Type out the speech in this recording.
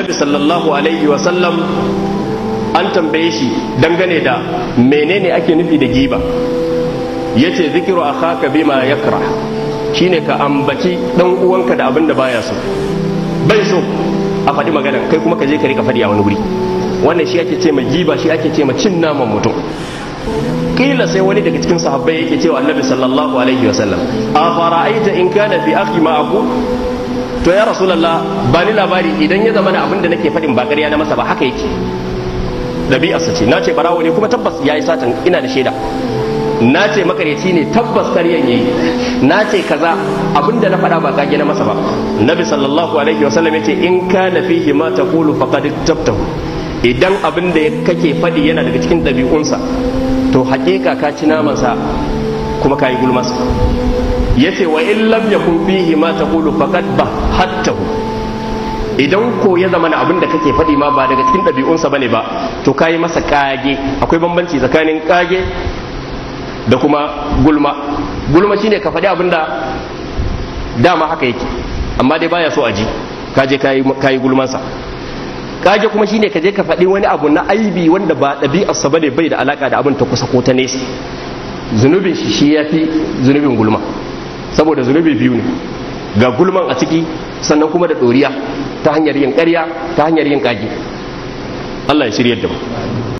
annabi sallallahu alaihi wa sallam an tambaye shi dangane da menene ake nufi da giba, yace zikiru akhaka bima yakra, shine ka ambaci dan uwanka da abin da baya so, bai so a faɗi magana kai kuma ka je ka rika faɗi a wani wuri. Wannan shi ake ce ma giba, shi ake ce ma cin naman mutum. Kila sai wani daga cikin sahabbai yake cewa annabi sallallahu alaihi wasallam, a fara'aita in kana fi akhi ma aku, to ya rasulullah ba ni labari idan ya zama abin da nake faɗin ba ƙarya na masa ba, haka yake dabi'arsa ce. Na ce barawo ne kuma tabbas yayi satan, ina da shaida. Na ce makareci ne tabbas ƙaryan yayi. Na ce kaza, abin da na faɗa ba kage na masa ba. Nabi sallallahu alaihi wasallam yace in kana fihi ma taqulu faqad tabtahu, idan abin da kake faɗi yana daga cikin ɗabi'unsa to haƙiƙa ka ci namansa kuma ka yi gulmasa. Ya ce wa in lam yakun fihi ma taqulu faqad bahattahu, idan ko ya zama abin da kake faɗi ma ba daga cikin ɗabi'unsa bane ba to ka yi masa ƙage. Akwai bambanci tsakanin ƙage da kuma gulma. Gulma shine ka faɗi abin da dama haka yake amma dai baya so a ji, ka je ka yi gulmansa. Kage kuma shine ka je ka faɗi wani abu na aibi wanda ba ɗabi'arsa bane, bai da alaka da abin ta kusa ko ta nesa. Zunubin shi yafi zunubin gulma, saboda zunubi biyu ne, ga gulman a ciki sannan kuma da ɗoriya ta hanyar yin ƙarya, ta hanyar yin kage. Allah ya shiryar da mu.